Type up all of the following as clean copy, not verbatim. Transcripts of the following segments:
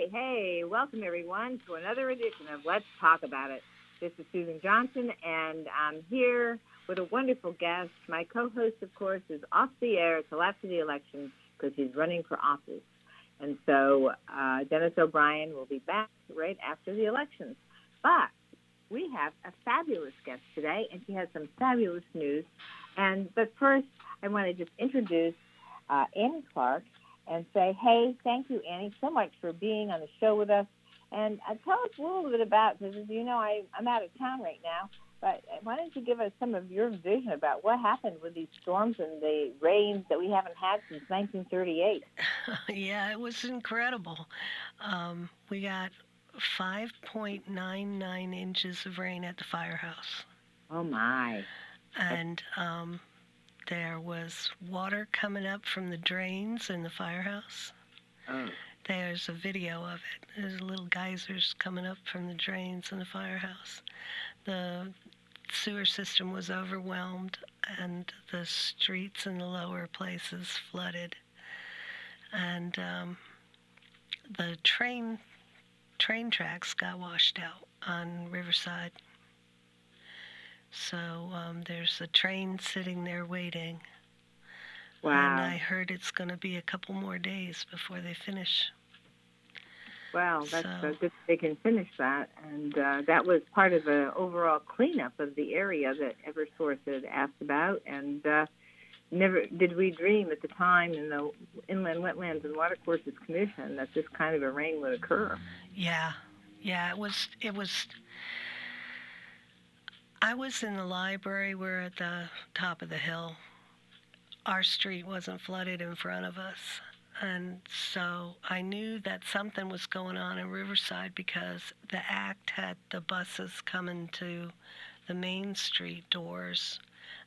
right. Hey, welcome everyone to another edition of Let's Talk About It. This is Susan Johnson, and I'm here with a wonderful guest. My co-host, of course, is off the air till after the election because he's running for office. And so Dennis O'Brien will be back right after the elections. But we have a fabulous guest today, and she has some fabulous news. But first, I want to just introduce Annie Clark and say, hey, thank you, Annie, so much for being on the show with us. And tell us a little bit about, because as you know, I'm out of town right now, but why don't you give us some of your vision about what happened with these storms and the rains that we haven't had since 1938? Yeah, it was incredible. We got 5.99 inches of rain at the firehouse. Oh, my. And there was water coming up from the drains in the firehouse. Oh. There's a video of it. There's little geysers coming up from the drains in the firehouse. The sewer system was overwhelmed, and the streets in the lower places flooded. And the train tracks got washed out on Riverside. So there's a train sitting there waiting. Wow. And I heard it's going to be a couple more days before they finish. Well, that's good they can finish that. And that was part of the overall cleanup of the area that Eversource had asked about. And never did we dream at the time in the Inland Wetlands and Watercourses Commission that this kind of a rain would occur. Yeah, it was. I was in the library. We're at the top of the hill. Our street wasn't flooded in front of us. And so I knew that something was going on in Riverside because the ACT had the buses coming to the Main Street doors.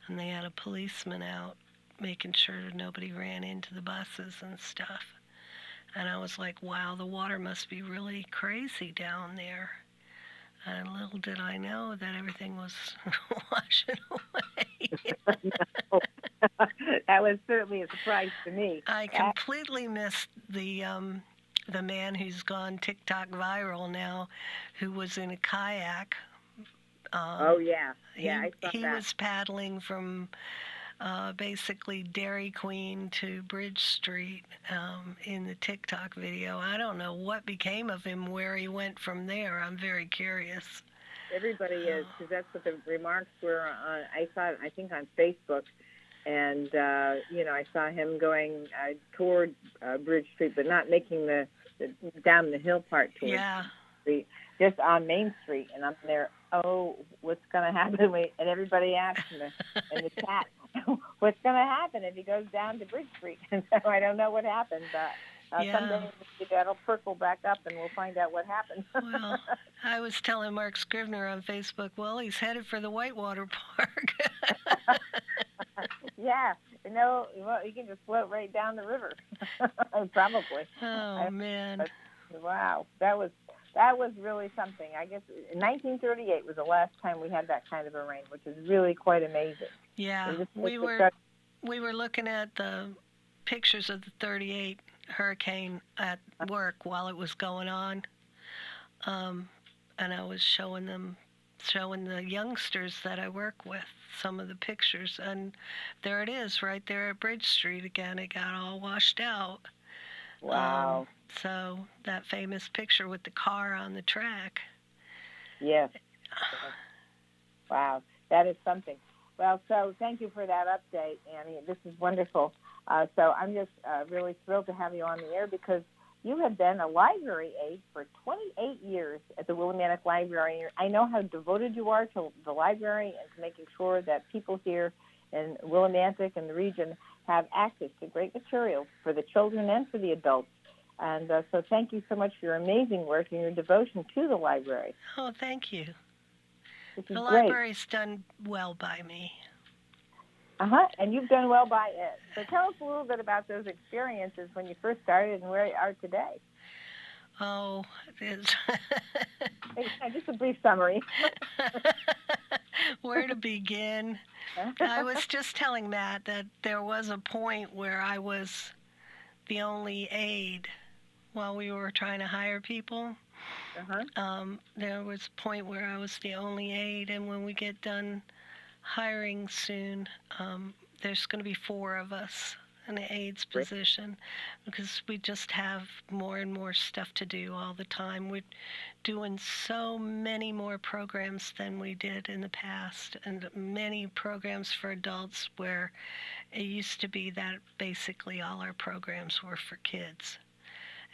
And they had a policeman out making sure that nobody ran into the buses and stuff. And I was like, wow, the water must be really crazy down there. And little did I know that everything was washing away. No. That was certainly a surprise to me. I completely missed the man who's gone TikTok viral now, who was in a kayak. Oh, yeah. Yeah, I saw he that. was paddling from basically Dairy Queen to Bridge Street in the TikTok video. I don't know what became of him, where he went from there. I'm very curious. Everybody is, because that's what the remarks were on. I think on Facebook. And, I saw him going toward Bridge Street, but not making the down the hill part toward Street, just on Main Street. And I'm there, what's going to happen? And everybody asked in the chat, what's going to happen if he goes down to Bridge Street? And so I don't know what happened. Someday that'll perkle back up and we'll find out what happened. Well, I was telling Mark Scrivener on Facebook, well, he's headed for the Whitewater Park. Yeah, well, you can just float right down the river, probably. Oh, man. Wow, that was really something. I guess 1938 was the last time we had that kind of a rain, which is really quite amazing. Yeah, we were looking at the pictures of the 38 hurricane at work while it was going on, and I was showing the youngsters that I work with some of the pictures, and there it is right there at Bridge Street again. It got all washed out. Wow. So that famous picture with the car on the track. Yes. Wow, that is something. Well, so thank you for that update, Annie. This is wonderful. So I'm just really thrilled to have you on the air because you have been a library aide for 28 years at the Willimantic Library. I know how devoted you are to the library and to making sure that people here in Willimantic and the region have access to great materials for the children and for the adults. And so thank you so much for your amazing work and your devotion to the library. Oh, thank you. The library's done well by me. And you've done well by it. So tell us a little bit about those experiences when you first started and where you are today. Oh, it's just a brief summary. Where to begin? I was just telling Matt that there was a point where I was the only aide while we were trying to hire people. Uh-huh. There was a point where I was the only aide, and when we get done hiring soon, there's going to be 4 of us in the aide's Great. position because we just have more and more stuff to do all the time. We're doing so many more programs than we did in the past, and many programs for adults where it used to be that basically all our programs were for kids.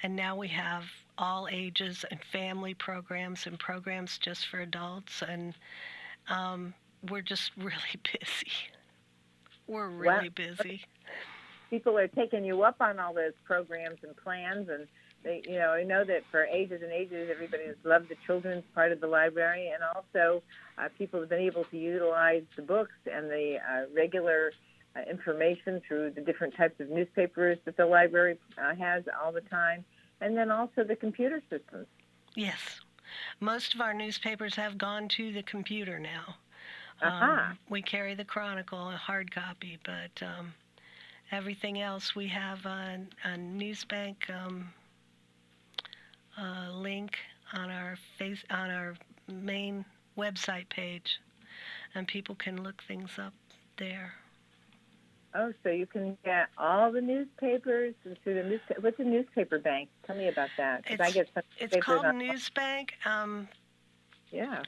And now we have all ages and family programs and programs just for adults, and we're just really busy. We're really busy. People are taking you up on all those programs and plans, and they, I know that for ages and ages, everybody has loved the children's part of the library, and also people have been able to utilize the books and the regular information through the different types of newspapers that the library has all the time, and then also the computer systems. Yes. Most of our newspapers have gone to the computer now. We carry the Chronicle, a hard copy, but everything else we have a Newsbank link on our main website page, and people can look things up there. Oh, so you can get all the newspapers through the newspaper. What's a newspaper bank? Tell me about that. It's called Newsbank. Yeah.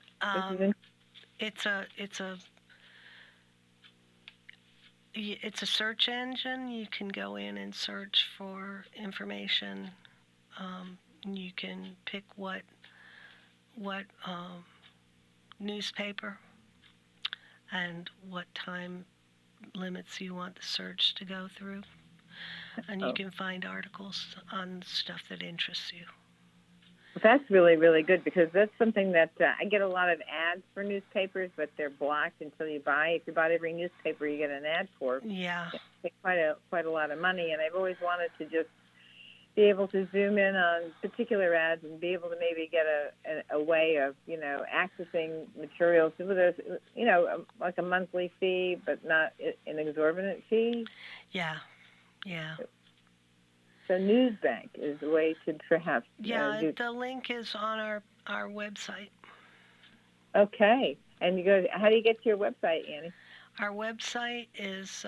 It's a search engine. You can go in and search for information. You can pick what newspaper and what time limits you want the search to go through, and you can find articles on stuff that interests you. That's really, really good, because that's something that I get a lot of ads for newspapers, but they're blocked until you buy. If you bought every newspaper you get an ad for, yeah, it takes quite a lot of money. And I've always wanted to just be able to zoom in on particular ads and be able to maybe get a way of accessing materials with a like a monthly fee, but not an exorbitant fee. Yeah. So Newsbank is a way to perhaps the link is on our website. Okay, and how do you get to your website, Annie? Our website is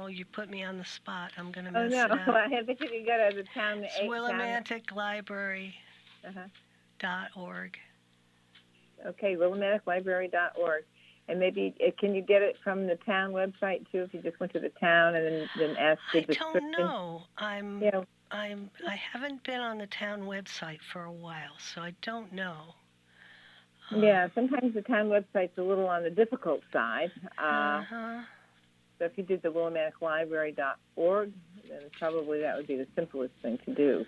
you put me on the spot. I'm going to mess it up. I think you can go to the town. It's Willimanticlibrary.org. Okay, Willimanticlibrary.org. And maybe, can you get it from the town website, too, if you just went to the town and then asked the description? I don't know. I haven't been on the town website for a while, so I don't know. Yeah, sometimes the town website's a little on the difficult side. So if you did the Willimanticlibrary.org, then probably that would be the simplest thing to do.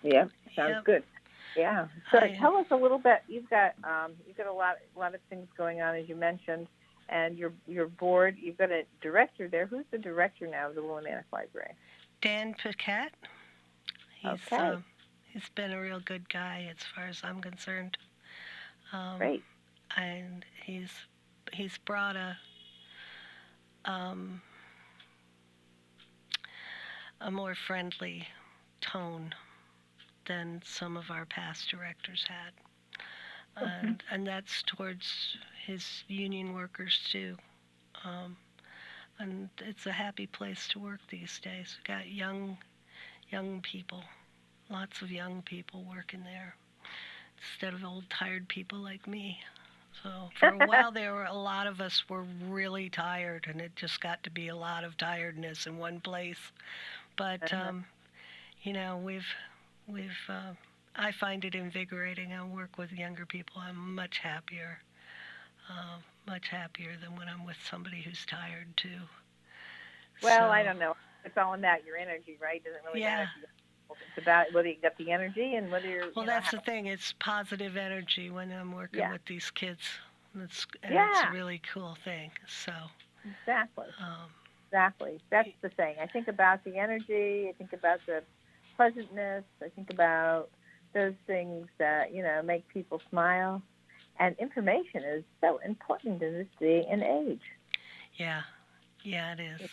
Yep, sounds good. Yeah. So tell us a little bit. You've got a lot of things going on, as you mentioned, and your board. You've got a director there. Who's the director now of the Willimantic Library? Dan Paquette. He's been a real good guy as far as I'm concerned. Great. And he's brought a more friendly tone than some of our past directors had. And that's towards his union workers, too. And it's a happy place to work these days. We've got young people, lots of young people working there, instead of old, tired people like me. So for a while there, a lot of us were really tired, and it just got to be a lot of tiredness in one place. But, I find it invigorating. I work with younger people. I'm much happier than when I'm with somebody who's tired, too. Well, I don't know. It's all about your energy, right? It doesn't really matter. It's about whether you got the energy and whether you're... Well, that's the thing. It's positive energy when I'm working with these kids. It's a really cool thing. So Exactly. That's the thing. I think about the energy. I think about the pleasantness. I think about those things that, make people smile. And information is so important in this day and age. Yeah, it is.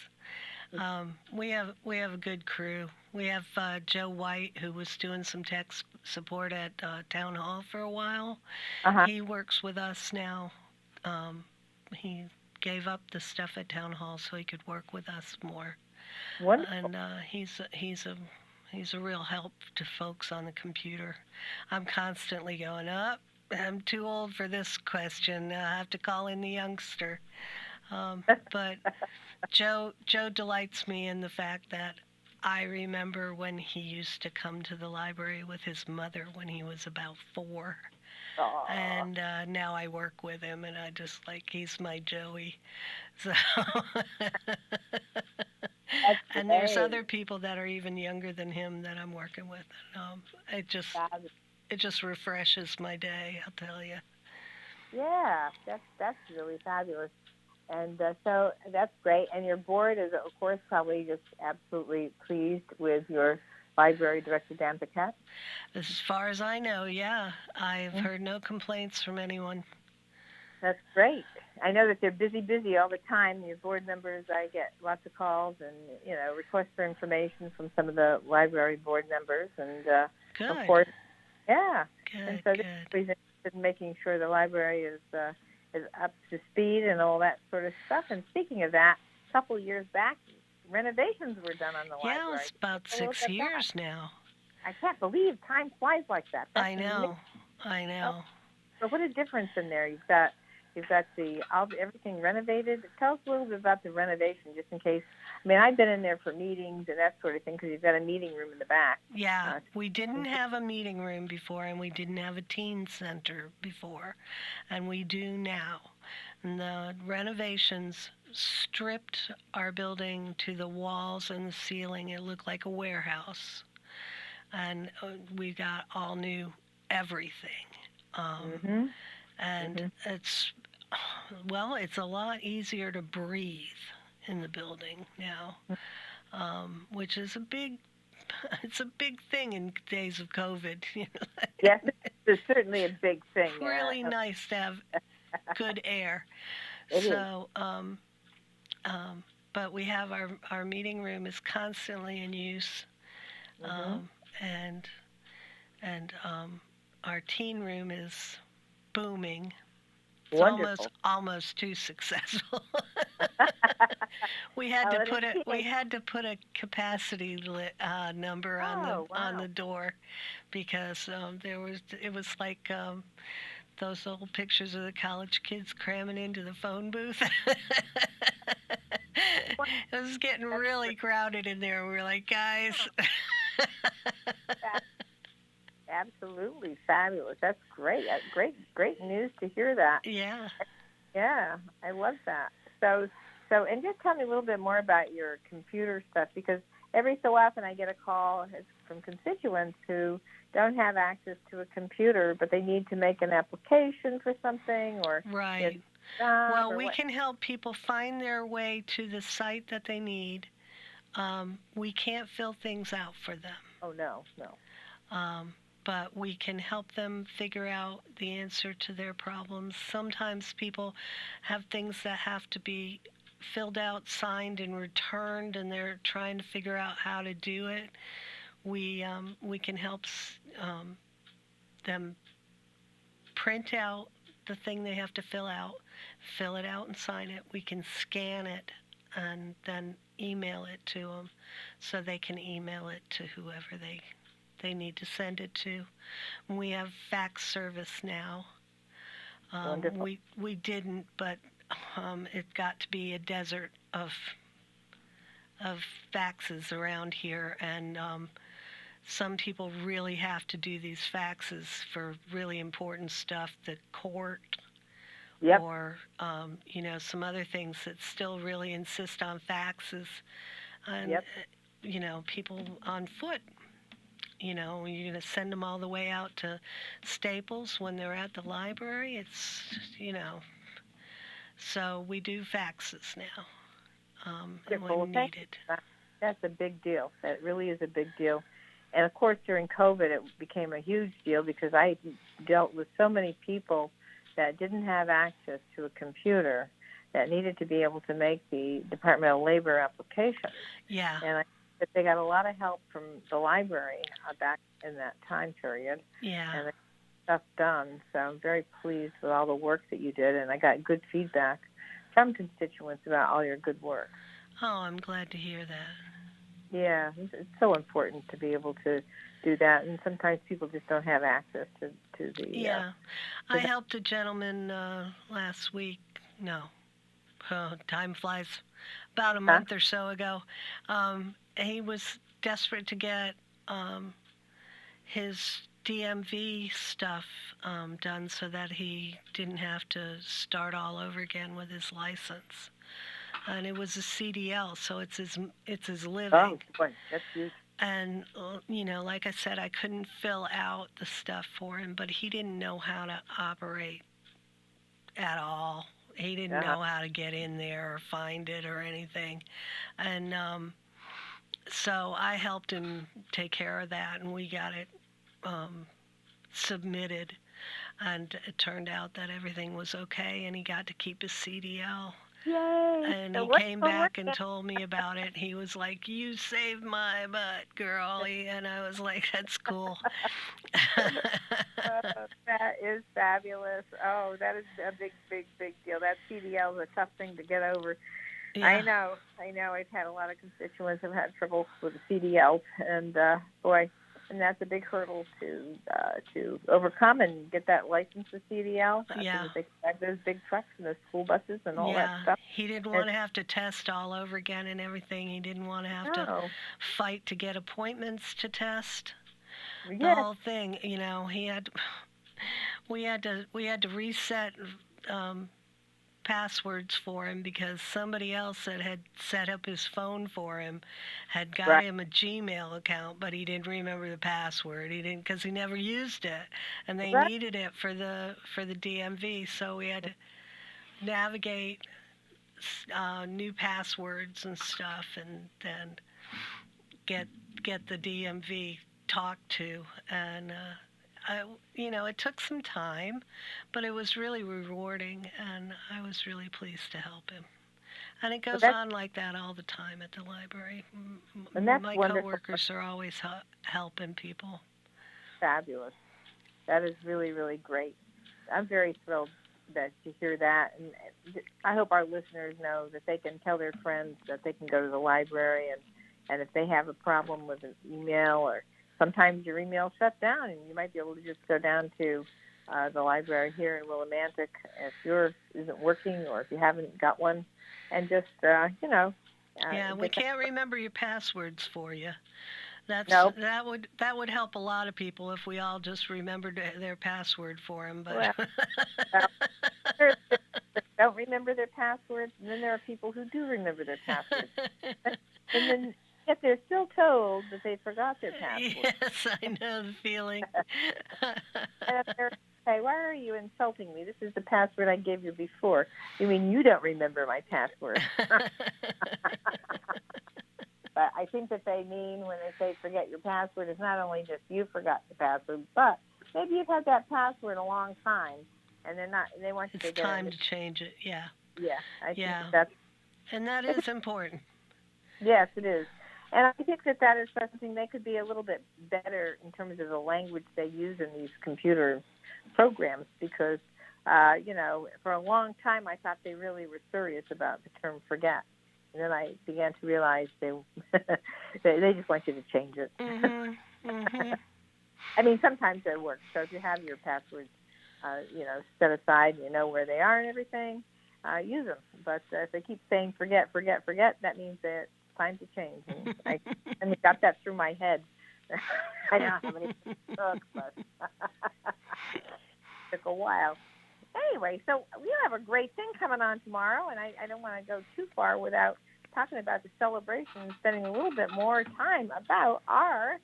We have a good crew. We have Joe White, who was doing some tech support at Town Hall for a while. Uh-huh. He works with us now. He gave up the stuff at Town Hall so he could work with us more. Wonderful. And he's a real help to folks on the computer. I'm constantly going up. I'm too old for this question. I have to call in the youngster. But Joe delights me in the fact that I remember when he used to come to the library with his mother when he was about 4. Aww. And now I work with him, and I just he's my Joey. So, and there's other people that are even younger than him that I'm working with. It just refreshes my day, I'll tell you. Yeah, that's really fabulous. And so that's great. And your board is, of course, probably just absolutely pleased with your library director, Dan Paquette? As far as I know, yeah. I've heard no complaints from anyone. That's great. I know that they're busy all the time. Your board members, I get lots of calls and, requests for information from some of the library board members. And, Good. Of course, yeah. Good, and so good. they're interested in making sure the library is up to speed and all that sort of stuff. And speaking of that, a couple of years back, renovations were done on the library. Yeah, it's about 6 years now. I can't believe time flies like that. That's I know. Oh, so what a difference in there. You've got everything renovated. Tell us a little bit about the renovation, just in case. I mean, I've been in there for meetings and that sort of thing because you've got a meeting room in the back. Yeah, we didn't have a meeting room before, and we didn't have a teen center before, and we do now. And the renovations stripped our building to the walls and the ceiling. It looked like a warehouse, and we got all new everything. And it's a lot easier to breathe in the building now, which is a big thing in days of COVID. Yes, it's certainly a big thing. Really nice to have good air. But we have our meeting room is constantly in use, and our teen room is booming. It's almost too successful. We had to put a capacity number on the door because it was like those old pictures of the college kids cramming into the phone booth. It was getting really crowded in there. We were like, guys. Absolutely fabulous. That's great. Great news to hear that. Yeah. Yeah, I love that. So, and just tell me a little bit more about your computer stuff, because every so often I get a call from constituents who don't have access to a computer, but they need to make an application for something or right. Well, we can help people find their way to the site that they need. We can't fill things out for them. Oh, no. But we can help them figure out the answer to their problems. Sometimes people have things that have to be filled out, signed, and returned, and they're trying to figure out how to do it. We can help them print out the thing they have to fill it out and sign it. We can scan it and then email it to them so they can email it to whoever they need to send it to. We have fax service now. We didn't, but it got to be a desert of faxes around here, and some people really have to do these faxes for really important stuff, the court, or some other things that still really insist on faxes, and people on foot. You're going to send them all the way out to Staples when they're at the library. It's, so we do faxes now when needed. That's a big deal. That really is a big deal. And, of course, during COVID, it became a huge deal because I dealt with so many people that didn't have access to a computer that needed to be able to make the Department of Labor application. Yeah. And I think that they got a lot of help from the library back in that time period. Yeah. And they got stuff done. So I'm very pleased with all the work that you did, and I got good feedback from constituents about all your good work. Oh, I'm glad to hear that. Yeah, it's so important to be able to do that, and sometimes people just don't have access to the... Yeah. I helped a gentleman last week. No. Time flies. About a month or so ago. He was desperate to get his DMV stuff done so that he didn't have to start all over again with his license. And it was a CDL, so it's his living. Oh, boy, that's huge. And, like I said, I couldn't fill out the stuff for him, but he didn't know how to operate at all. He didn't know how to get in there or find it or anything. And so I helped him take care of that, and we got it submitted. And it turned out that everything was okay, and he got to keep his CDL. Yay! And he came back and told me about it. He was like, "You saved my butt, girl." And I was like, "That's cool." That is fabulous. Oh, that is a big, big, big deal. That CDL is a tough thing to get over. Yeah. I know. I've had a lot of constituents who've had trouble with the CDL, and boy, and that's a big hurdle to overcome and get that license with CDL. Yeah. They drive those big trucks and those school buses and all that stuff. He didn't want to have to test all over again and everything. He didn't want to have to fight to get appointments to test. Yes. The whole thing, we had to reset passwords for him because somebody else that had set up his phone for him had got him a Gmail account, but he didn't remember the password. He didn't, because he never used it, and they needed it for the DMV. So we had to navigate new passwords and stuff, and then get the DMV talked to, and it took some time, but it was really rewarding, and I was really pleased to help him. And it goes on like that all the time at the library. And that's my wonderful. coworkers are always helping people. Fabulous. That is really, really great. I'm very thrilled to hear that, and I hope our listeners know that they can tell their friends that they can go to the library, and if they have a problem with an email, or sometimes your email shut down, and you might be able to just go down to the library here in Willimantic if yours isn't working, or if you haven't got one, and just we can't remember your passwords for you. That would help a lot of people if we all just remembered their password for them. But don't remember their passwords, and then there are people who do remember their passwords, and then yet they're still told that they forgot their password. Yes, I know the feeling. And they're say, "Why are you insulting me? This is the password I gave you before." You mean you don't remember my password? But I think that they mean when they say forget your password, it's not only just you forgot the password, but maybe you've had that password a long time, and they want you to get it. It's time to change it, yeah. Yeah, I think and that is important. Yes, it is. And I think that is something they could be a little bit better in terms of the language they use in these computer programs, because, for a long time I thought they really were serious about the term forget. And then I began to realize they just want you to change it. Mm-hmm. Mm-hmm. I mean, sometimes it works. So if you have your passwords, set aside, and you know where they are and everything, use them. But if they keep saying forget, that means that it's time to change. And I got that through my head. I don't have any books, but it took a while. Anyway, so we have a great thing coming on tomorrow, and I don't want to go too far without talking about the celebration and spending a little bit more time about our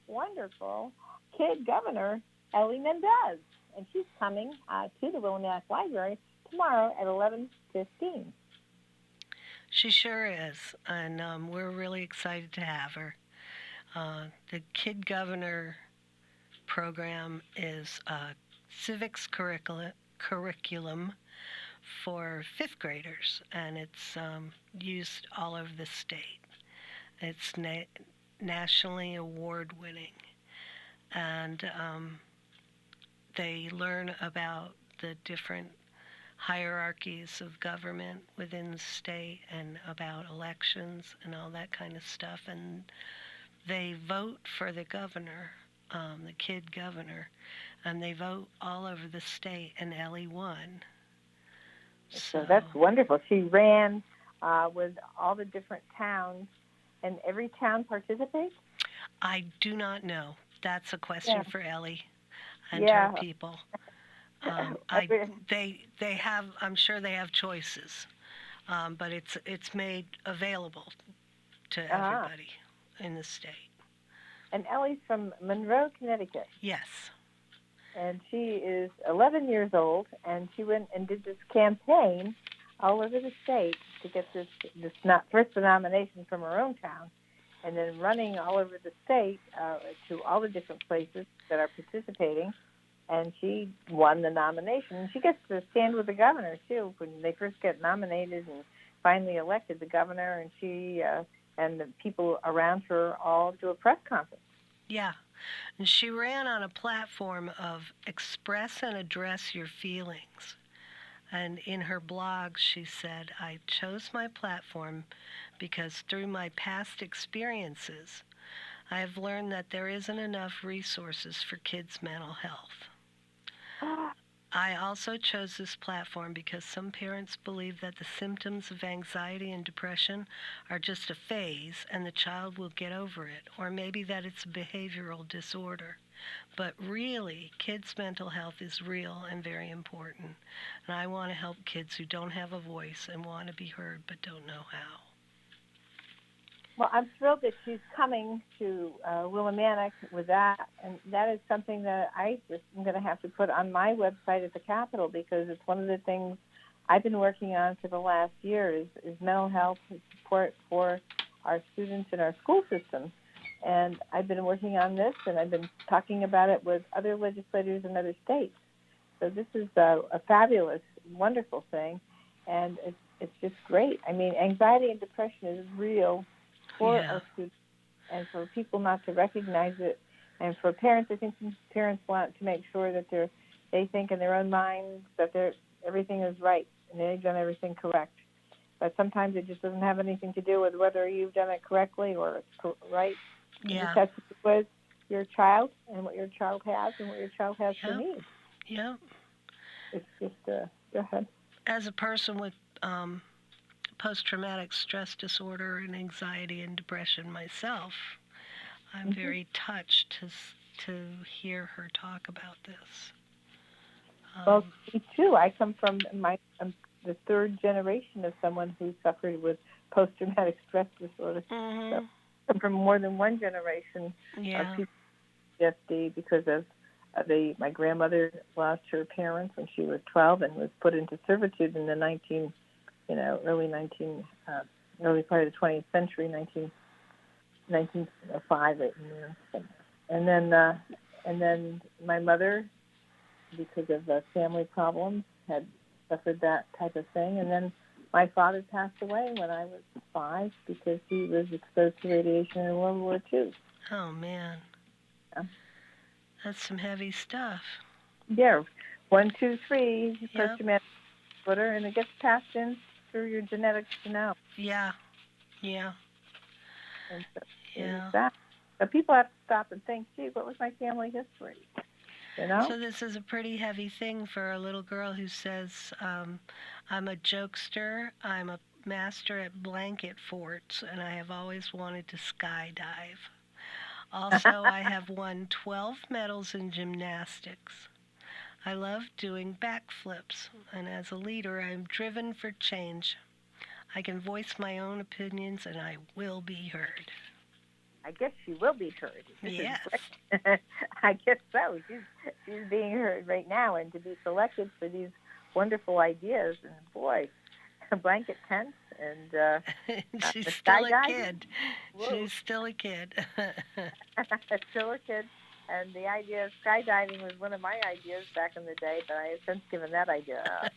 wonderful kid governor, Ellie Mendez. And she's coming to the Willimantic Library tomorrow at 11:15. She sure is, and we're really excited to have her. The Kid Governor program is a civics curriculum for fifth graders, and it's used all over the state. It's nationally award winning, and they learn about the different hierarchies of government within the state and about elections and all that kind of stuff. And they vote for the governor, the kid governor, and they vote all over the state, and Ellie won. So that's wonderful. She ran with all the different towns, and every town participates? I do not know. That's a question for Ellie and Yeah. her people. They have. I'm sure they have choices, but it's made available to everybody in the state. And Ellie's from Monroe, Connecticut. Yes. And she is 11 years old, and she went and did this campaign all over the state to get this first the nomination from her own town, and then running all over the state to all the different places that are participating. And she won the nomination. And she gets to stand with the governor, too, when they first get nominated and finally elected the governor. And she and the people around her all do a press conference. Yeah. And she ran on a platform of express and address your feelings. And in her blog, she said, I chose my platform because through my past experiences, I have learned that there isn't enough resources for kids' mental health. I also chose this platform because some parents believe that the symptoms of anxiety and depression are just a phase and the child will get over it, or maybe that it's a behavioral disorder. But really, kids' mental health is real and very important, and I want to help kids who don't have a voice and want to be heard but don't know how. Well, I'm thrilled that she's coming to Willimantic with that, and that is something that I just am going to have to put on my website at the Capitol, because it's one of the things I've been working on for the last year is mental health support for our students in our school system. And I've been working on this, and I've been talking about it with other legislators in other states. So this is a fabulous, wonderful thing, and it's just great. I mean, anxiety and depression is real for our students, and for people not to recognize it, and for parents, I think parents want to make sure that they think in their own minds that everything is right and they've done everything correct. But sometimes it just doesn't have anything to do with whether you've done it correctly or it's right. Yeah. It just has to do with your child and what your child has and what your child has for needs. Yeah. It's just, go ahead. As a person with post-traumatic stress disorder and anxiety and depression myself, I'm very touched to hear her talk about this. Well, me too. I come from the third generation of someone who suffered with post-traumatic stress disorder. So I come from more than one generation of people with PTSD because of my grandmother lost her parents when she was 12 and was put into servitude in the early part of the 20th century, 1905, and then my mother, because of family problems, had suffered that type of thing, and then my father passed away when I was 5 because he was exposed to radiation in World War II. Oh man, that's some heavy stuff. Yeah, 1, 2, 3 post-traumatic disorder, and it gets passed in through your genetics to know. Yeah. And so, so people have to stop and think, gee, what was my family history? You know? So this is a pretty heavy thing for a little girl who says, I'm a jokester, I'm a master at blanket forts, and I have always wanted to skydive. Also, I have won 12 medals in gymnastics. I love doing backflips, and as a leader, I'm driven for change. I can voice my own opinions, and I will be heard. I guess she will be heard. Yes. I guess so. She's being heard right now, and to be selected for these wonderful ideas, and boy, blanket tents and she's still a kid. Whoa. She's still a kid. Still a kid. And the idea of skydiving was one of my ideas back in the day, but I have since given that idea up.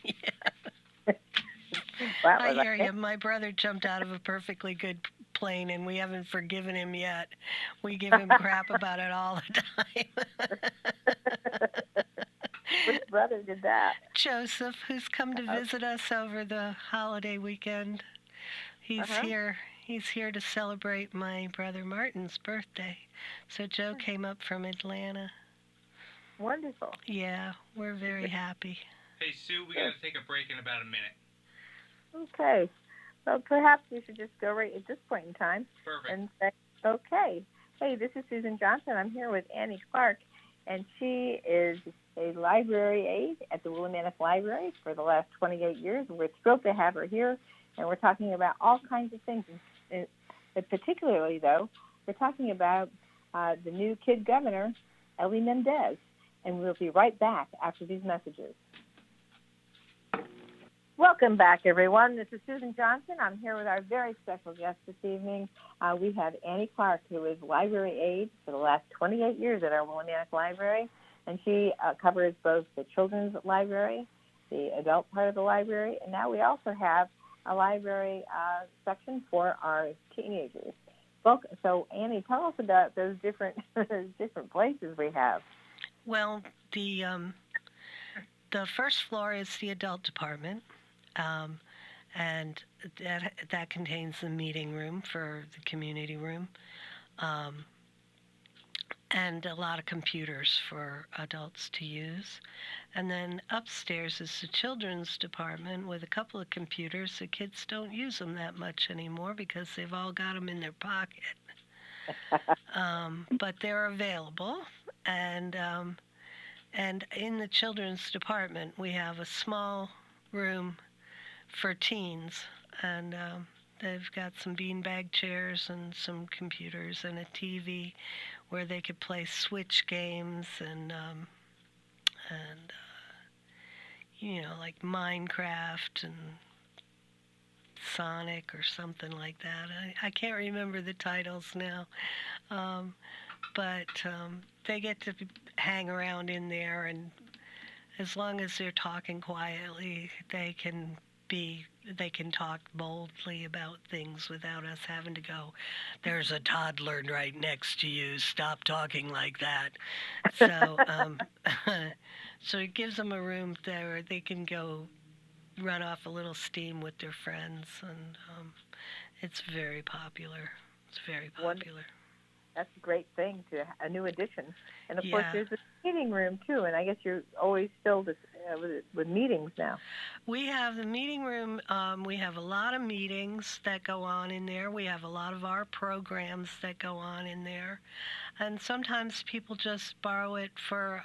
I hear you. My brother jumped out of a perfectly good plane, and we haven't forgiven him yet. We give him crap about it all the time. Which brother did that? Joseph, who's come to visit us over the holiday weekend. He's here. He's here to celebrate my brother Martin's birthday. So Joe came up from Atlanta. Wonderful. Yeah, we're very happy. Hey, Sue, we got to take a break in about a minute. Okay. Well, perhaps we should just go right at this point in time. Perfect. And say, okay. Hey, this is Susan Johnson. I'm here with Annie Clark, and she is a library aide at the Willimantic Library for the last 28 years. We're thrilled to have her here, and we're talking about all kinds of things. But particularly, though, we're talking about the new kid governor, Ellie Mendez, and we'll be right back after these messages. Welcome back, everyone. This is Susan Johnson. I'm here with our very special guest this evening. We have Annie Clark, who is library aide for the last 28 years at our Willimantic Library, and she covers both the children's library, the adult part of the library, and now we also have a library section for our teenagers. So, Annie, tell us about those different places we have. Well, the first floor is the adult department, and that contains the meeting room for the community room, and a lot of computers for adults to use. And then upstairs is the children's department with a couple of computers. The kids don't use them that much anymore because they've all got them in their pocket. But they're available. And in the children's department, we have a small room for teens. And they've got some beanbag chairs and some computers and a TV where they could play Switch games and like Minecraft and Sonic or something like that. I can't remember the titles now, but they get to hang around in there, and as long as they're talking quietly, they can talk boldly about things without us having to go, "There's a toddler right next to you, stop talking like that." So so it gives them a room there where they can go run off a little steam with their friends, and it's very popular. It's very popular. That's a great thing, a new addition. And, of course, there's a meeting room, too, and I guess you're always filled with meetings now. We have the meeting room. We have a lot of meetings that go on in there. We have a lot of our programs that go on in there. And sometimes people just borrow it for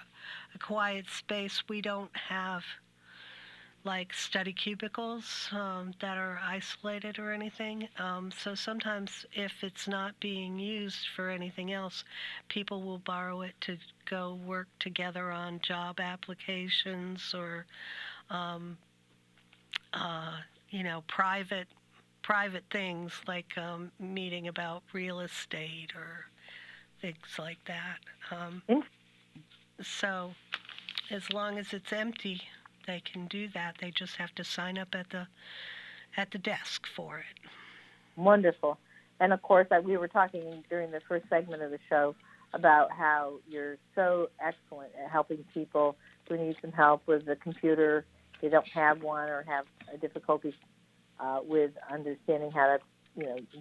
a quiet space. We don't have like study cubicles that are isolated or anything. So sometimes if it's not being used for anything else, people will borrow it to go work together on job applications or, private things like meeting about real estate or things like that. So as long as it's empty, they can do that. They just have to sign up at the desk for it. Wonderful. And, of course, we were talking during the first segment of the show about how you're so excellent at helping people who need some help with the computer. They don't have one or have a difficulty with understanding how to,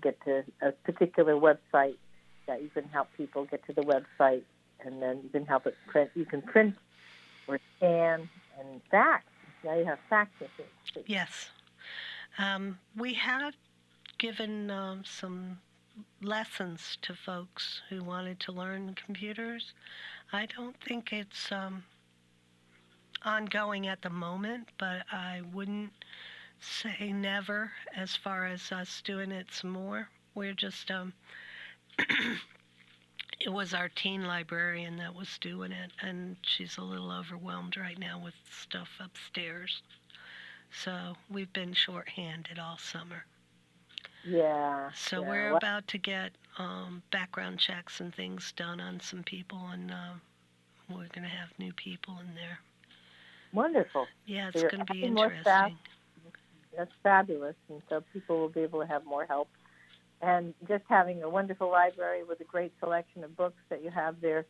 get to a particular website, that you can help people get to the website, and then you can help it print. You can print or scan and fax. Now you have fax machines. Yes. We have given some lessons to folks who wanted to learn computers. I don't think it's ongoing at the moment, but I wouldn't say never as far as us doing it some more. We're just, it was our teen librarian that was doing it, and she's a little overwhelmed right now with stuff upstairs. So we've been shorthanded all summer. Yeah. So we're about to get background checks and things done on some people, and we're going to have new people in there. Wonderful. Yeah, it's going to be interesting. That's fabulous. And so people will be able to have more help. And just having a wonderful library with a great selection of books that you have there.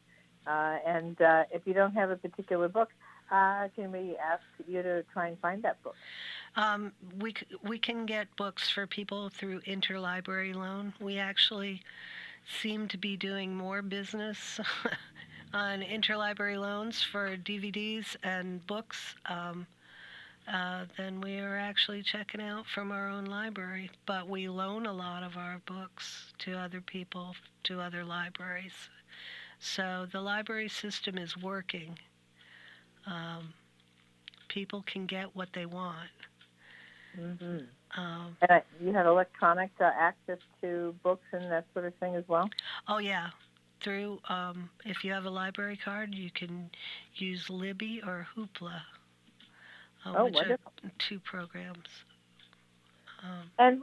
And if you don't have a particular book, can we ask you to try and find that book? We can get books for people through interlibrary loan. We actually seem to be doing more business on interlibrary loans for DVDs and books than we are actually checking out from our own library. But we loan a lot of our books to other people, to other libraries. So the library system is working. People can get what they want. Mm-hmm. And you have electronic access to books and that sort of thing as well? Oh, yeah. Through, if you have a library card, you can use Libby or Hoopla, which wonderful. are two programs. And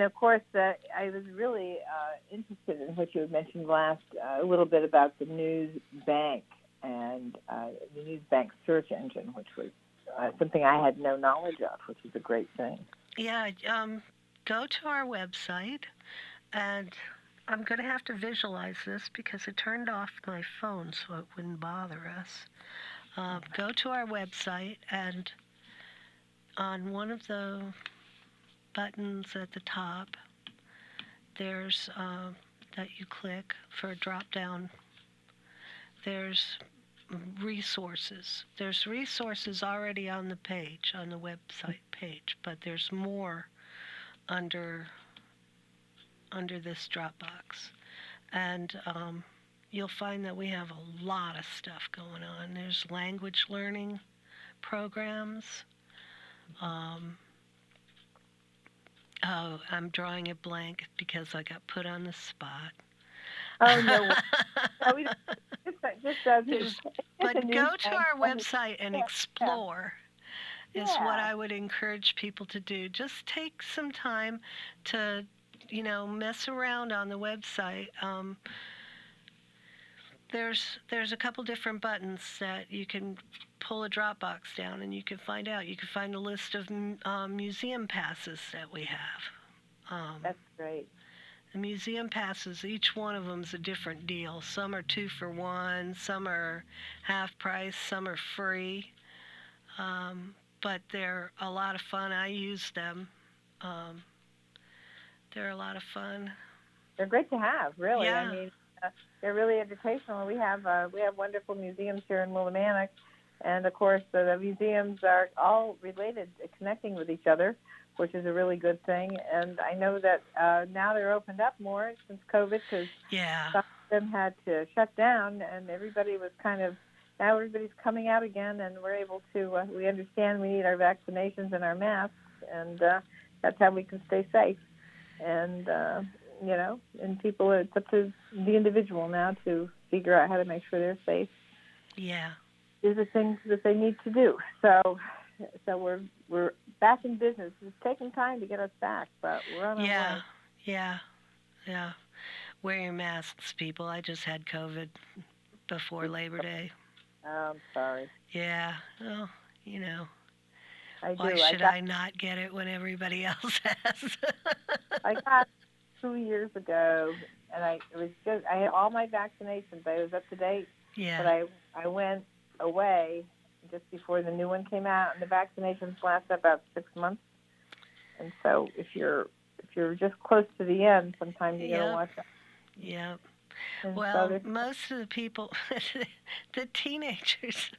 of course, I was really interested in what you had mentioned last, a little bit about the News Bank and the News Bank search engine, which was something I had no knowledge of, which is a great thing. Yeah, go to our website, and I'm going to have to visualize this because it turned off my phone so it wouldn't bother us. Go to our website, and on one of the buttons at the top, there's that you click for a drop-down. There's resources. There's resources already on the page, on the website page, but there's more under this Dropbox. And you'll find that we have a lot of stuff going on. There's language learning programs. I'm drawing a blank because I got put on the spot. Oh, no. No, we don't. But go to our website and explore is what I would encourage people to do. Just take some time to, mess around on the website. There's a couple different buttons that you can pull a Dropbox down and you can find out. You can find a list of museum passes that we have. That's great. The museum passes, each one of them is a different deal. Some are 2 for 1, some are half price, some are free. But they're a lot of fun. I use them. They're a lot of fun. They're great to have, really. Yeah. I mean, they're really educational. We have wonderful museums here in Willimantic, and of course the museums are all related, connecting with each other, which is a really good thing. And I know that now they're opened up more since COVID because some of them had to shut down, and everybody was now everybody's coming out again, and we're able to, we understand we need our vaccinations and our masks, and that's how we can stay safe. And, and people, it's up to the individual now to figure out how to make sure they're safe. Yeah. Do the things that they need to do. So we're back in business. It's taking time to get us back, but we're on our way. Yeah. Wear your masks, people. I just had COVID before Labor Day. Oh, I'm sorry. Yeah. Well, Why should I not get it when everybody else has? I got 2 years ago, and I had all my vaccinations. I was up to date. Yeah. But I went away just before the new one came out, and the vaccinations last about 6 months. And so if you're just close to the end, sometimes you gotta watch out. Yeah. And well, most of the people, the teenagers,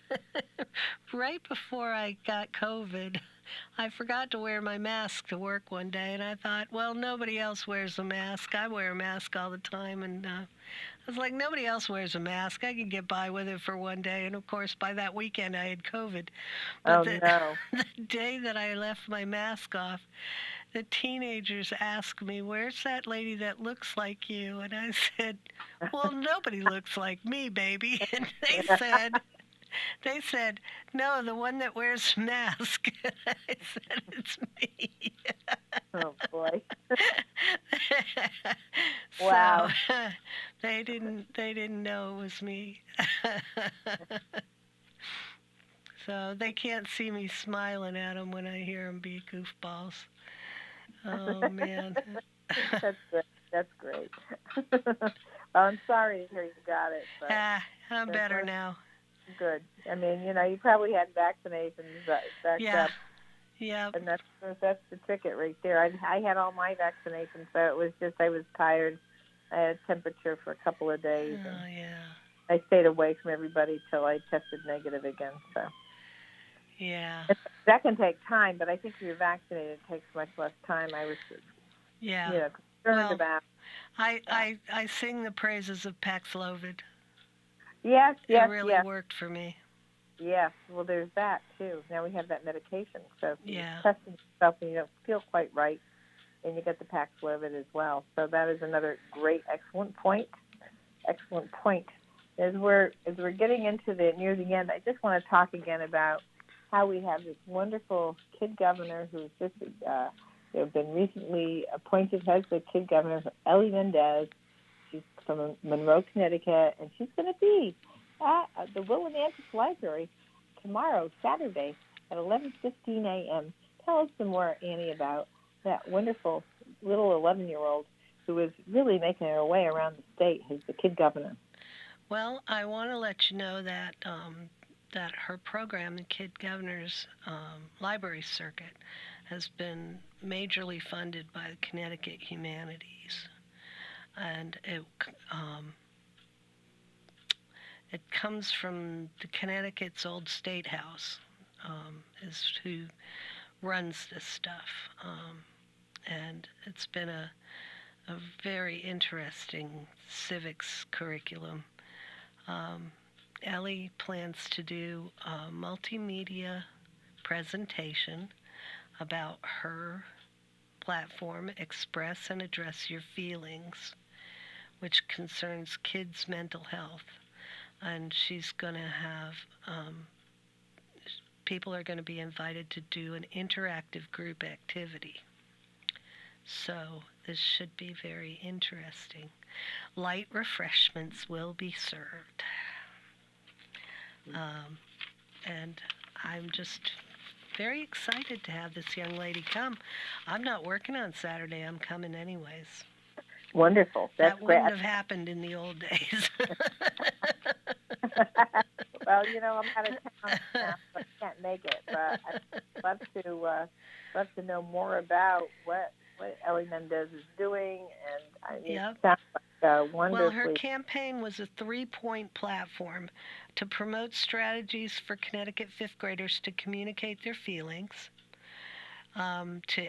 right before I got COVID, I forgot to wear my mask to work one day, and I thought, well, nobody else wears a mask. I wear a mask all the time, and I was like, nobody else wears a mask. I can get by with it for one day, and of course, by that weekend, I had COVID. But the day that I left my mask off, the teenagers asked me, where's that lady that looks like you? And I said, well, nobody looks like me, baby. And they said, no, the one that wears a mask. I said, it's me. Oh, boy. Wow. So they didn't know it was me. So they can't see me smiling at them when I hear them be goofballs. Oh, man. That's good. That's great. Well, I'm sorry to hear you got it, but I'm better now. Good. I mean, you probably had vaccinations backed up. Yeah. And that's the ticket right there. I had all my vaccinations, so it was just I was tired. I had a temperature for a couple of days. Oh, yeah. I stayed away from everybody till I tested negative again. So. Yeah. That can take time, but I think if you're vaccinated, it takes much less time. I was, concerned about. I sing the praises of Paxlovid. Yes. It really worked for me. Yes. Well, there's that too. Now we have that medication, so if you're Yeah. testing yourself and you don't feel quite right, and you get the Paxlovid as well. So that is another great, excellent point. Excellent point. As we're getting into near the end, I just want to talk again about how we have this wonderful kid governor who's just been recently appointed as the kid governor, Ellie Mendez. She's from Monroe, Connecticut, and she's going to be at the Willimantic Library tomorrow, Saturday, at 11:15 a.m. Tell us some more, Annie, about that wonderful little 11-year-old who is really making her way around the state as the kid governor. Well, I want to let you know that that her program, the Kid Governor's Library Circuit, has been majorly funded by the Connecticut Humanities, and it comes from the Connecticut's old State House, is who runs this stuff, and it's been a very interesting civics curriculum. Ellie plans to do a multimedia presentation about her platform, Express and Address Your Feelings, which concerns kids' mental health. And she's going to have, people are going to be invited to do an interactive group activity. So this should be very interesting. Light refreshments will be served. And I'm just very excited to have this young lady come. I'm not working on Saturday. I'm coming anyways. Wonderful. That's that wouldn't have happened in the old days. Well, I'm out of town now, so I can't make it. But I'd love to know more about what Ellie Mendez is doing, and it sounds like wonderfully. Well, her campaign was a 3-point platform to promote strategies for Connecticut fifth graders to communicate their feelings, to